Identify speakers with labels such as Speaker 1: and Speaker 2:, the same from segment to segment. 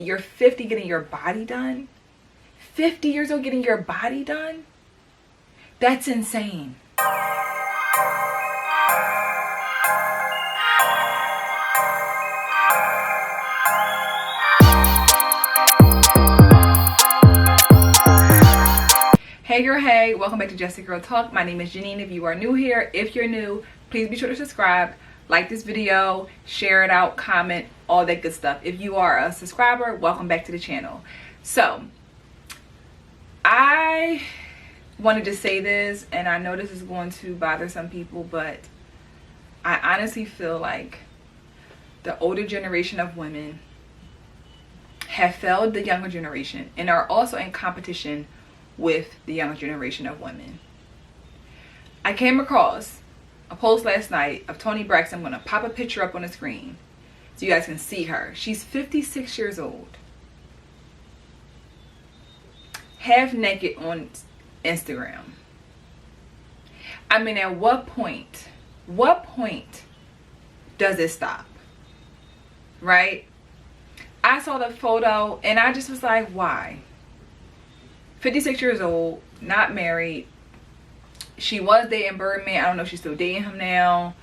Speaker 1: You're 50 getting your body done? 50 years old getting your body done? That's insane. Hey girl, hey, welcome back to Jessica Girl Talk. My name is Janine. If you are new here, if you're new, please be sure to subscribe, like this video, share it out, comment, all that good stuff. If you are a subscriber, welcome back to the channel. So I wanted to say this, and I know this is going to bother some people, but I honestly feel like the older generation of women have failed the younger generation and are also in competition with the younger generation of women. I came across a post last night of Toni Braxton. I'm going to pop a picture up on the screen so you guys can see her. She's 56 years old, half naked on Instagram. I mean, at what point does it stop? Right? I saw the photo and I just was like, why? 56 years old, not married. She was dating Birdman. I don't know if she's still dating him now.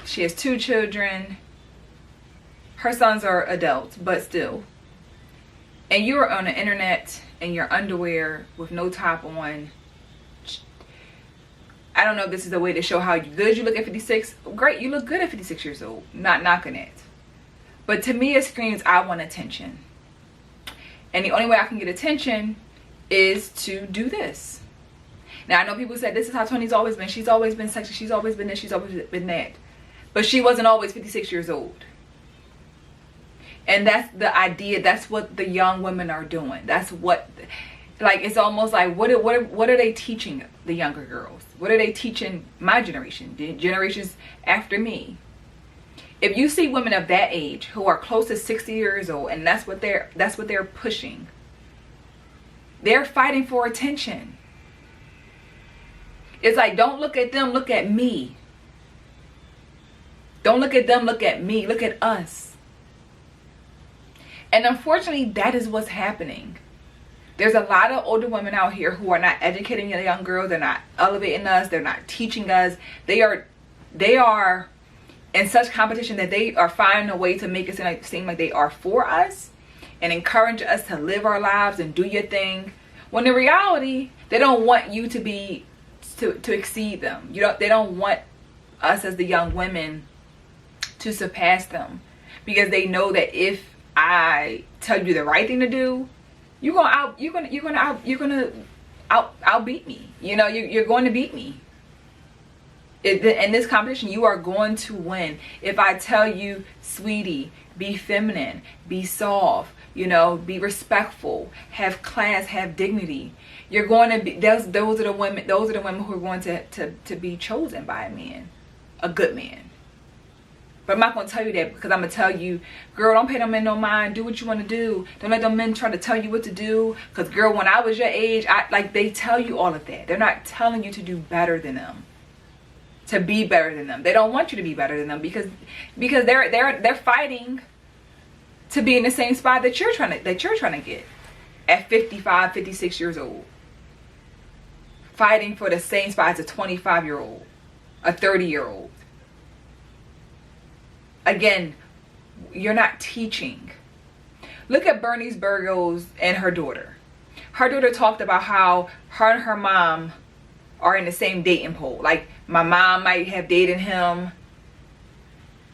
Speaker 1: She has 2 children. Her sons are adults, but still. And you are on the internet in your underwear with no top on. I don't know if this is a way to show how good you look at 56. Great, you look good at 56 years old. Not knocking it. But to me, it screams, I want attention. And the only way I can get attention is to do this. Now, I know people said this is how Toni's always been. She's always been sexy. She's always been this. She's always been that. But she wasn't always 56 years old. And that's the idea. That's what the young women are doing. That's what, like, it's almost like, what are they teaching the younger girls? What are they teaching my generation, the generations after me? If you see women of that age who are close to 60 years old, and that's what they're pushing, they're fighting for attention. It's like, don't look at them, look at me. Don't look at them, look at me, look at us. And unfortunately, that is what's happening. There's a lot of older women out here who are not educating the young girls. They're not elevating us. They're not teaching us. They are in such competition that they are finding a way to make it seem like they are for us and encourage us to live our lives and do your thing, when in reality they don't want you to exceed them. They don't want us as the young women to surpass them, because they know that if I tell you the right thing to do, you're gonna outbeat me. You're going to beat me. In this competition, you are going to win. If I tell you, sweetie, be feminine, be soft, be respectful, have class, have dignity, you're going to be, those are the women who are going to be chosen by a man, a good man. But I'm not going to tell you that, because I'm going to tell you, girl, don't pay them men no mind. Do what you want to do. Don't let them men try to tell you what to do. Because, girl, when I was your age, they tell you all of that. They're not telling you to do better than them, to be better than them. They don't want you to be better than them, because they're fighting to be in the same spot that you're trying to get at 55, 56 years old. Fighting for the same spot as a 25-year-old, a 30-year-old. Again, you're not teaching. Look at Bernice Burgos and her daughter. Her daughter talked about how her and her mom are in the same dating pool. Like, my mom might have dated him.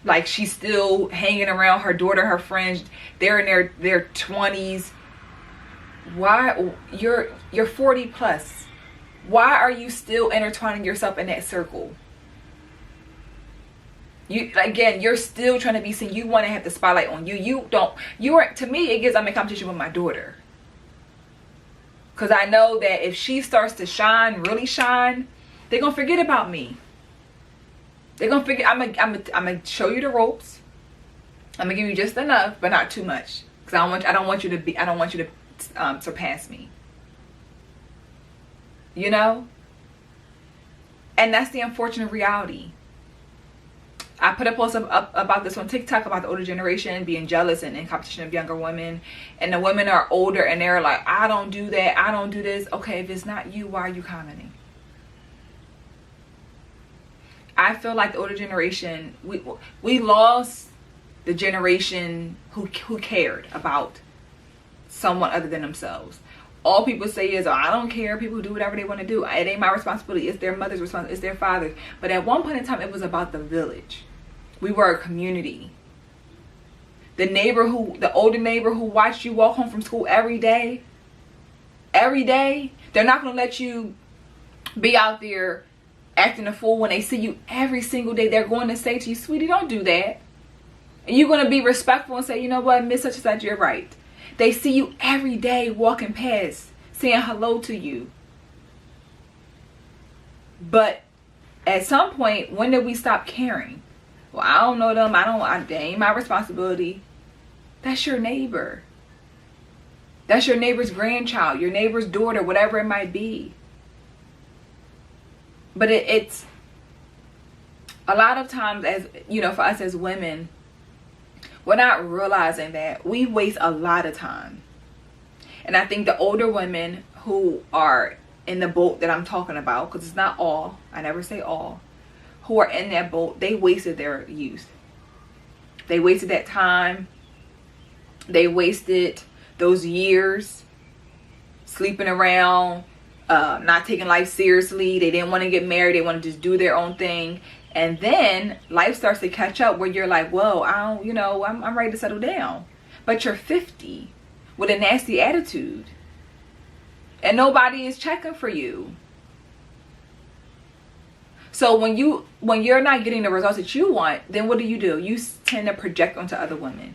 Speaker 1: Like, she's still hanging around her daughter, her friends. They're in their 20s. Why? You're 40 plus. Why are you still intertwining yourself in that circle? You're still trying to be seen. You want to have the spotlight on you. To me, it gives I'm in competition with my daughter. Because I know that if she starts to shine, really shine, they're going to forget about me. They're going to forget. I'm going to show you the ropes. I'm going to give you just enough, but not too much. Because I don't want you to surpass me. And that's the unfortunate reality. I put a post up about this on TikTok about the older generation being jealous and in competition of younger women, and the women are older and they're like, I don't do that, I don't do this. Okay, if it's not you, why are you commenting? I feel like the older generation, we lost the generation who cared about someone other than themselves. All people say is, oh, I don't care. People do whatever they want to do. It ain't my responsibility. It's their mother's responsibility. It's their father's. But at one point in time, it was about the village. We were a community. The older neighbor who watched you walk home from school every day, they're not going to let you be out there acting a fool when they see you every single day. They're going to say to you, sweetie, don't do that. And you're going to be respectful and say, you know what, Miss Such and Such, you're right. They see you every day walking past, saying hello to you. But at some point, when did we stop caring? Well, I don't know them. They ain't my responsibility. That's your neighbor. That's your neighbor's grandchild, your neighbor's daughter, whatever it might be. But it's a lot of times, as you know, for us as women, we're not realizing that we waste a lot of time. And I think the older women who are in the boat that I'm talking about, because it's not all, I never say all, who are in that boat, they wasted their youth. They wasted that time. They wasted those years sleeping around, not taking life seriously. They didn't want to get married. They want to just do their own thing. And then life starts to catch up where you're like, whoa, I'm ready to settle down. But you're 50 with a nasty attitude. And nobody is checking for you. So when you're not getting the results that you want, then what do? You tend to project onto other women.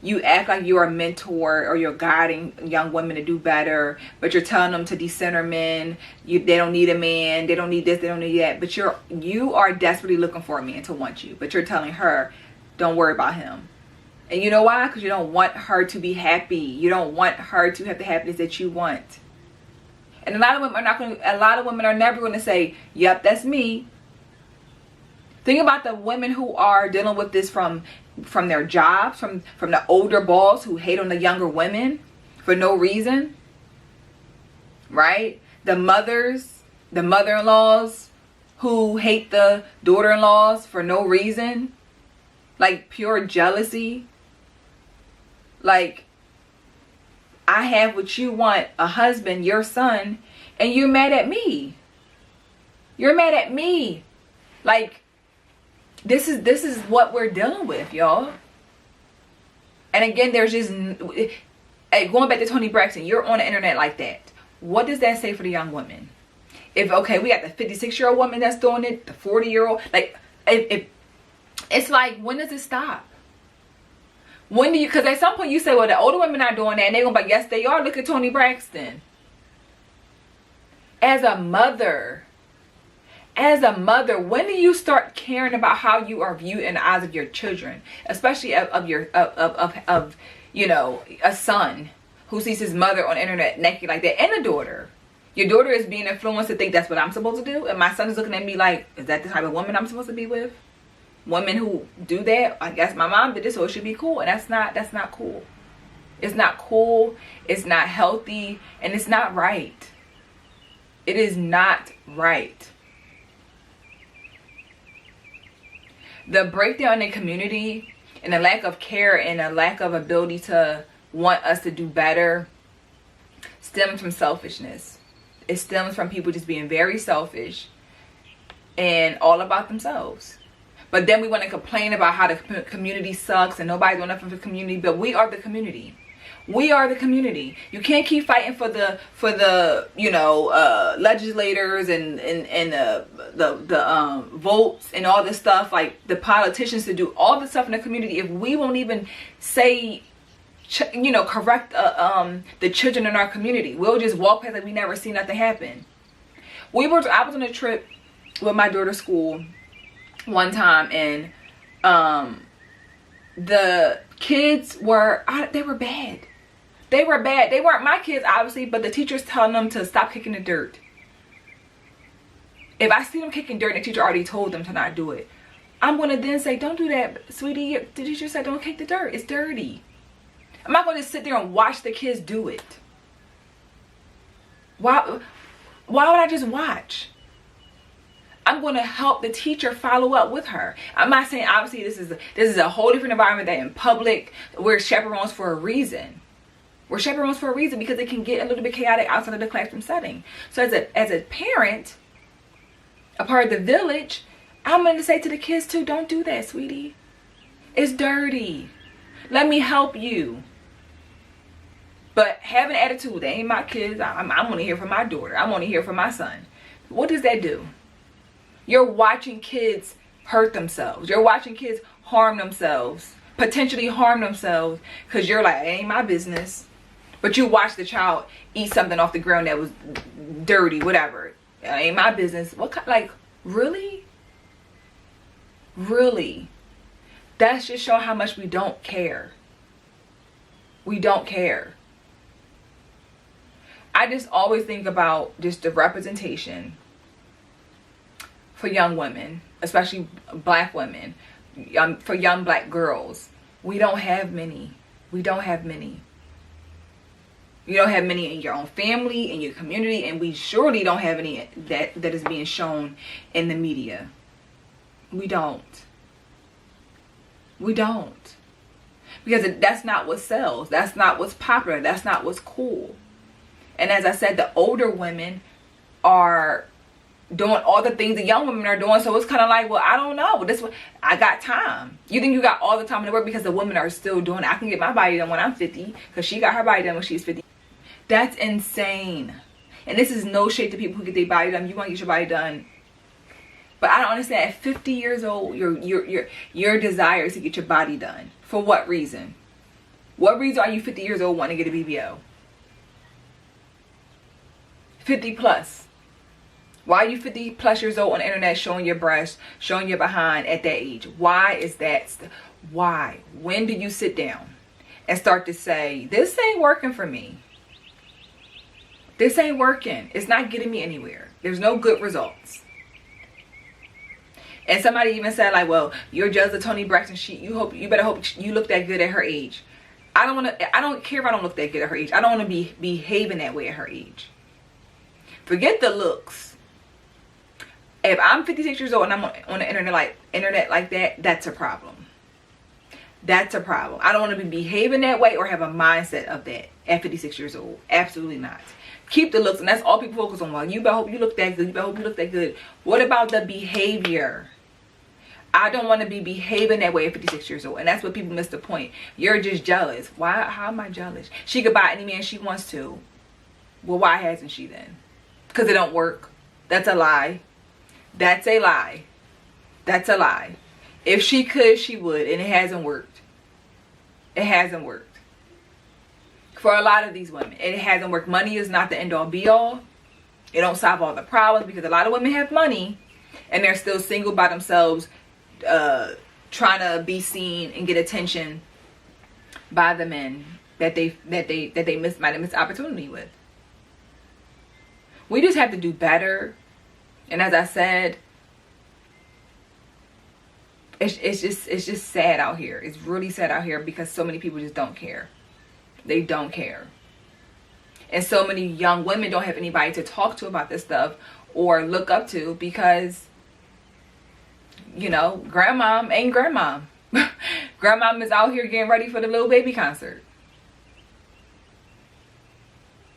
Speaker 1: You act like you're a mentor or you're guiding young women to do better, but you're telling them to decenter men. They don't need a man. They don't need this. They don't need that. But you are desperately looking for a man to want you. But you're telling her, don't worry about him. And you know why? Because you don't want her to be happy. You don't want her to have the happiness that you want. And a lot of women are never going to say, yep, that's me. Think about the women who are dealing with this from their jobs, from the older boss who hate on the younger women for no reason. Right? The mother-in-laws who hate the daughter-in-laws for no reason. Like pure jealousy. Like, I have what you want, a husband, your son, and you're mad at me. You're mad at me. Like, this is what we're dealing with, y'all. And again, there's just, going back to Toni Braxton, you're on the internet like that. What does that say for the young women? We got the 56-year-old woman that's doing it, the 40-year-old, like, it's like, when does it stop? Because at some point you say, well, the older women are doing that, and they're going to be like, yes, they are. Look at Toni Braxton. As a mother, when do you start caring about how you are viewed in the eyes of your children, especially of a son who sees his mother on the internet naked like that, and a daughter? Your daughter is being influenced to think that's what I'm supposed to do, and my son is looking at me like, is that the type of woman I'm supposed to be with? Women who do that, I guess my mom did this, so it should be cool. And that's not cool. It's not cool. It's not healthy. And it's not right. It is not right. The breakdown in community and the lack of care and a lack of ability to want us to do better stems from selfishness. It stems from people just being very selfish and all about themselves. But then we want to complain about how the community sucks and nobody's doing nothing for the community. But we are the community. We are the community. You can't keep fighting for the legislators and the votes and all this stuff, like the politicians to do all the stuff in the community if we won't even say, correct the children in our community. We'll just walk past like we never seen nothing happen. I was on a trip with my daughter's school one time, and the kids were bad. They were bad. They weren't my kids, obviously, but the teacher's telling them to stop kicking the dirt. If I see them kicking dirt and the teacher already told them to not do it, I'm going to then say, don't do that, sweetie. The teacher said don't kick the dirt. It's dirty. I'm not going to sit there and watch the kids do it. Why would I just watch? I'm going to help the teacher follow up with her. I'm not saying, obviously, this is a whole different environment that in public, we're chaperones for a reason. We're chaperones for a reason because it can get a little bit chaotic outside of the classroom setting. So as a parent, a part of the village, I'm going to say to the kids too, don't do that, sweetie. It's dirty. Let me help you. But have an attitude. They ain't my kids. I want to hear from my daughter. I want to hear from my son. What does that do? You're watching kids hurt themselves. You're watching kids harm themselves. Potentially harm themselves. Because you're like, it ain't my business. But you watch the child eat something off the ground that was dirty, whatever. It ain't my business. What kind, like, really? Really? That's just showing how much we don't care. We don't care. I just always think about just the representation for young women, especially black women, for young black girls. We don't have many. We don't have many. You don't have many in your own family, in your community, and we surely don't have any that is being shown in the media. We don't. We don't. Because that's not what sells. That's not what's popular. That's not what's cool. And as I said, the older women are doing all the things the young women are doing. So it's kind of like, well, I don't know. I got time. You think you got all the time in the world because the women are still doing it. I can get my body done when I'm 50 because she got her body done when she's 50. That's insane. And this is no shade to people who get their body done. You want to get your body done. But I don't understand. At 50 years old, your desire is to get your body done. For what reason? What reason are you 50 years old wanting to get a BBL? 50 plus. Why are you 50 plus years old on the internet showing your breasts, showing your behind at that age? Why is that? Why? When do you sit down and start to say, this ain't working for me? This ain't working. It's not getting me anywhere. There's no good results. And somebody even said, like, well, you're jealous of Toni Braxton. You better hope you look that good at her age. I don't care if I don't look that good at her age. I don't want to be behaving that way at her age. Forget the looks. If I'm 56 years old and I'm on the internet like that, that's a problem. That's a problem. I don't want to be behaving that way or have a mindset of that at 56 years old. Absolutely not. Keep the looks, and that's all people focus on. Well, you better hope you look that good. You better hope you look that good. What about the behavior? I don't want to be behaving that way at 56 years old. And that's what people miss the point. You're just jealous. Why? How am I jealous? She could buy any man she wants to. Well, why hasn't she then? Because it don't work. That's a lie. That's a lie. That's a lie. If she could, she would. And it hasn't worked. It hasn't worked. For a lot of these women, it hasn't worked. Money is not the end all be all. It don't solve all the problems because a lot of women have money and they're still single by themselves, trying to be seen and get attention by the men that they might have missed opportunity with. We just have to do better. And as I said, it's just sad out here. It's really sad out here because so many people just don't care. They don't care. And so many young women don't have anybody to talk to about this stuff or look up to because, you know, grandmom ain't grandmom. Grandmom is out here getting ready for the Lil Baby concert.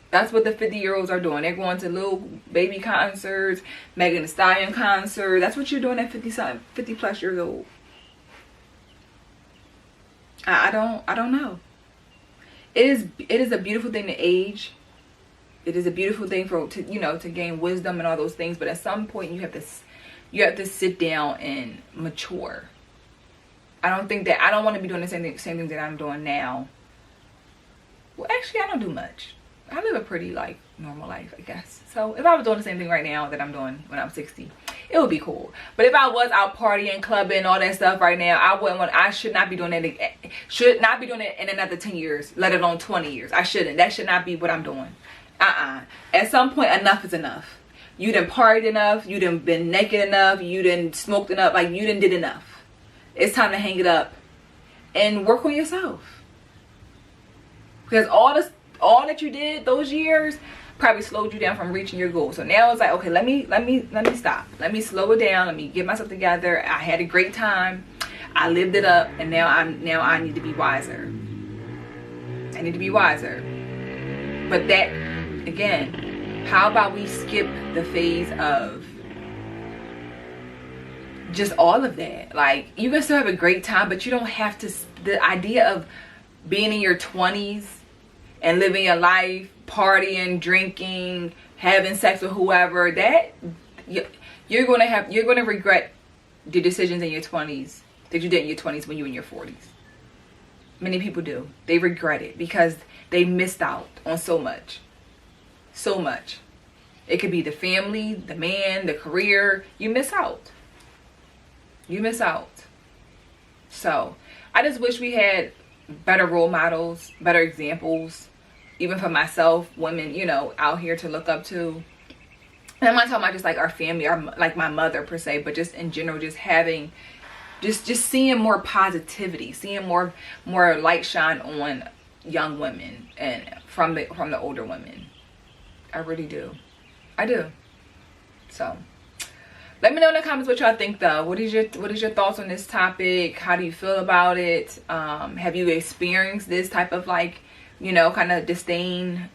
Speaker 1: That's what the 50-year-olds are doing. They're going to Lil Baby concerts, Megan Thee Stallion concert. That's what you're doing at 50 plus years old. I don't know. It is a beautiful thing to age. It is a beautiful thing to gain wisdom and all those things. But at some point you have to sit down and mature. I don't want to be doing the same things that I'm doing now. Well, actually, I don't do much. I live a pretty normal life, I guess. So if I was doing the same thing right now that I'm doing when I'm 60, it would be cool. But if I was out partying, clubbing, all that stuff right now, I should not be doing that. Should not be doing it in another 10 years, let alone 20 years. I shouldn't. That should not be what I'm doing. At some point, enough is enough. You done partied enough. You done been naked enough. You done smoked enough. You done did enough. it's time to hang it up and work on yourself. Because all that you did those years probably slowed you down from reaching your goal. So now it's like, okay, let me stop. Let me slow it down. Let me get myself together. I had a great time. I lived it up, and now I need to be wiser. I need to be wiser. But that, again, how about we skip the phase of just all of that? Like, you can still have a great time, but you don't have to. The idea of being in your 20s and living your life, partying, drinking, having sex with whoever, that you're going to regret the decisions in your 20s that you did in your 20s when you were in your 40s. Many people do. They regret it because they missed out on so much. So much. It could be the family, the man, the career. You miss out. You miss out. So I just wish we had better role models, better examples, even for myself, women, you know, out here to look up to. And I'm not talking about just like our family, or like my mother per se, but just in general, just having, just seeing more positivity, seeing more light shine on young women and from the older women. I really do. I do. So let me know in the comments what y'all think, though. What is your thoughts on this topic? How do you feel about it? Have you experienced this type of, like, you know, kind of disdain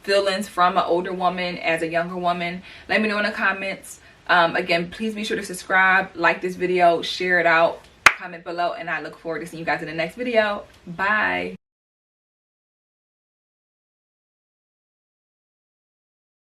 Speaker 1: feelings from an older woman as a younger woman? Let me know in the comments. Again, please be sure to subscribe, like this video, share it out, comment below, and I look forward to seeing you guys in the next video. Bye.